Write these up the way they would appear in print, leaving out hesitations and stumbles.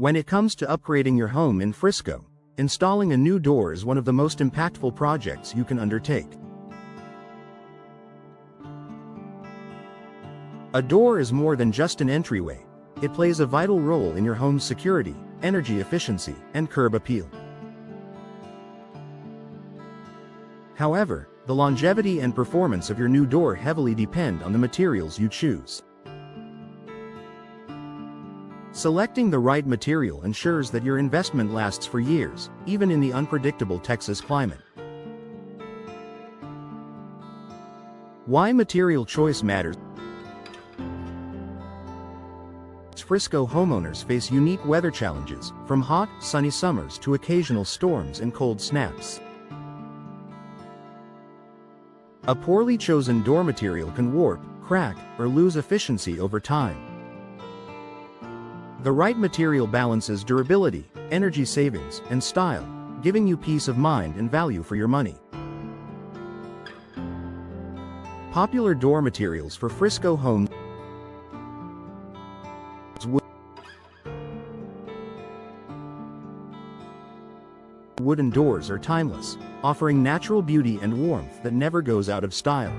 When it comes to upgrading your home in Frisco, installing a new door is one of the most impactful projects you can undertake. A door is more than just an entryway. It plays a vital role in your home's security, energy efficiency, and curb appeal. However, the longevity and performance of your new door heavily depend on the materials you choose. Selecting the right material ensures that your investment lasts for years, even in the unpredictable Texas climate. Why material choice matters. Frisco homeowners face unique weather challenges, from hot, sunny summers to occasional storms and cold snaps. A poorly chosen door material can warp, crack, or lose efficiency over time. The right material balances durability, energy savings, and style, giving you peace of mind and value for your money. Popular door materials for Frisco homes. Wooden doors are timeless, offering natural beauty and warmth that never goes out of style.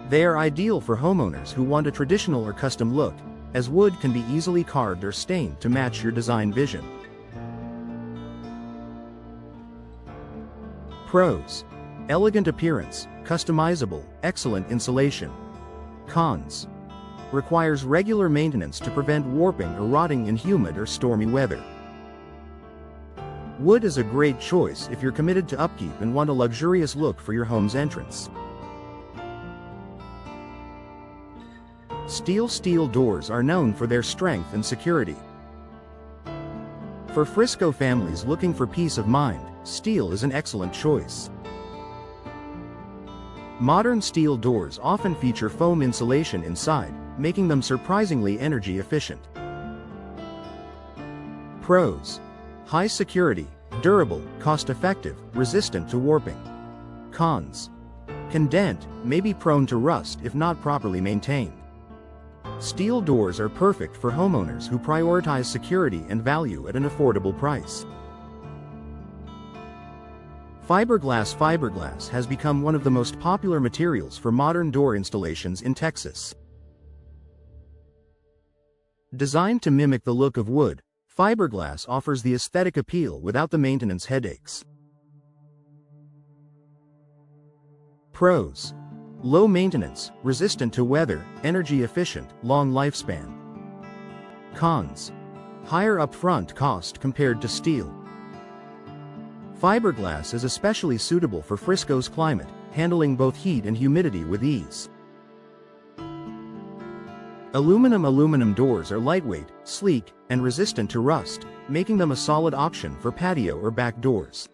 They are ideal for homeowners who want a traditional or custom look, as wood can be easily carved or stained to match your design vision. Pros: elegant appearance, customizable, excellent insulation. Cons: requires regular maintenance to prevent warping or rotting in humid or stormy weather. Wood is a great choice if you're committed to upkeep and want a luxurious look for your home's entrance. Steel doors are known for their strength and security. For Frisco families looking for peace of mind, steel is an excellent choice. Modern steel doors often feature foam insulation inside, making them surprisingly energy efficient. Pros: high security, durable, cost-effective, resistant to warping. Cons: can dent, may be prone to rust if not properly maintained. Steel doors are perfect for homeowners who prioritize security and value at an affordable price. Fiberglass has become one of the most popular materials for modern door installations in Texas. Designed to mimic the look of wood, fiberglass offers the aesthetic appeal without the maintenance headaches. Pros: low maintenance, resistant to weather, energy efficient, long lifespan. Cons: higher upfront cost compared to steel. Fiberglass is especially suitable for Frisco's climate, handling both heat and humidity with ease. Aluminum doors are lightweight, sleek, and resistant to rust, making them a solid option for patio or back doors.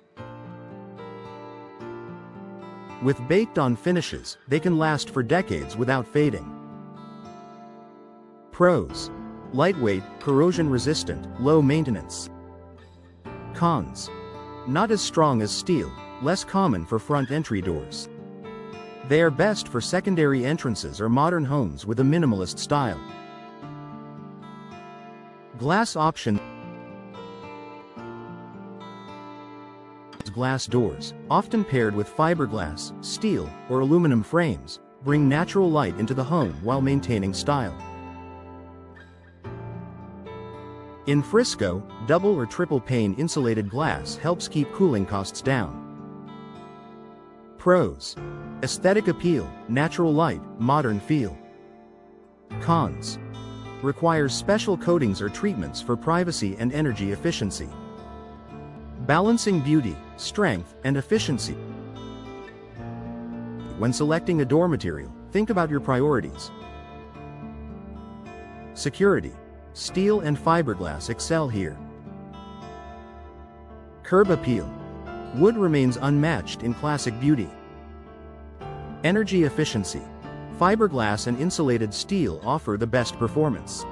With baked-on finishes, they can last for decades without fading. Pros: lightweight, corrosion-resistant, low maintenance. Cons: not as strong as steel, less common for front entry doors. They are best for secondary entrances or modern homes with a minimalist style. Glass option. Glass doors, often paired with fiberglass, steel, or aluminum frames, bring natural light into the home while maintaining style. In Frisco, double or triple pane insulated glass helps keep cooling costs down. Pros: aesthetic appeal, natural light, modern feel. Cons: requires special coatings or treatments for privacy and energy efficiency. Balancing beauty, strength, and efficiency. When selecting a door material, think about your priorities. Security: steel and fiberglass excel here. Curb appeal: wood remains unmatched in classic beauty. Energy efficiency: fiberglass and insulated steel offer the best performance.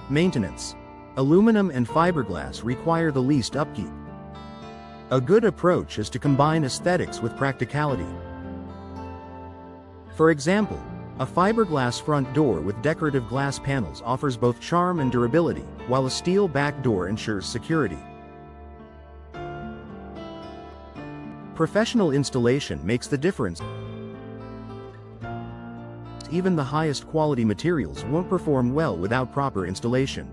Maintenance: aluminum and fiberglass require the least upkeep. A good approach is to combine aesthetics with practicality. For example, A fiberglass front door with decorative glass panels offers both charm and durability, while a steel back door ensures security. Professional installation makes the difference. Even the highest quality materials won't perform well without proper installation.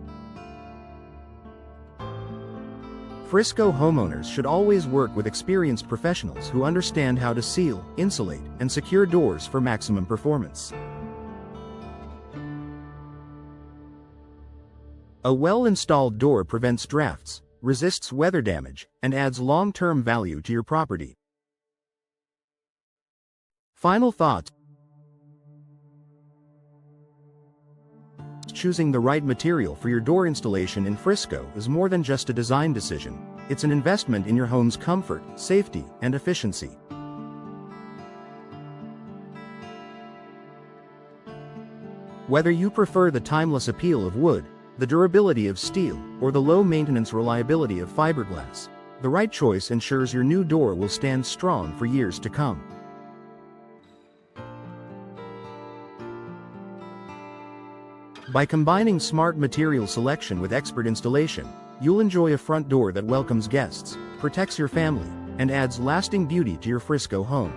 Frisco homeowners should always work with experienced professionals who understand how to seal, insulate, and secure doors for maximum performance. A well-installed door prevents drafts, resists weather damage, and adds long-term value to your property. Final thoughts. Choosing the right material for your door installation in Frisco is more than just a design decision. It's an investment in your home's comfort, safety, and efficiency. Whether you prefer the timeless appeal of wood, the durability of steel, or the low-maintenance reliability of fiberglass, the right choice ensures your new door will stand strong for years to come. By combining smart material selection with expert installation, you'll enjoy a front door that welcomes guests, protects your family, and adds lasting beauty to your Frisco home.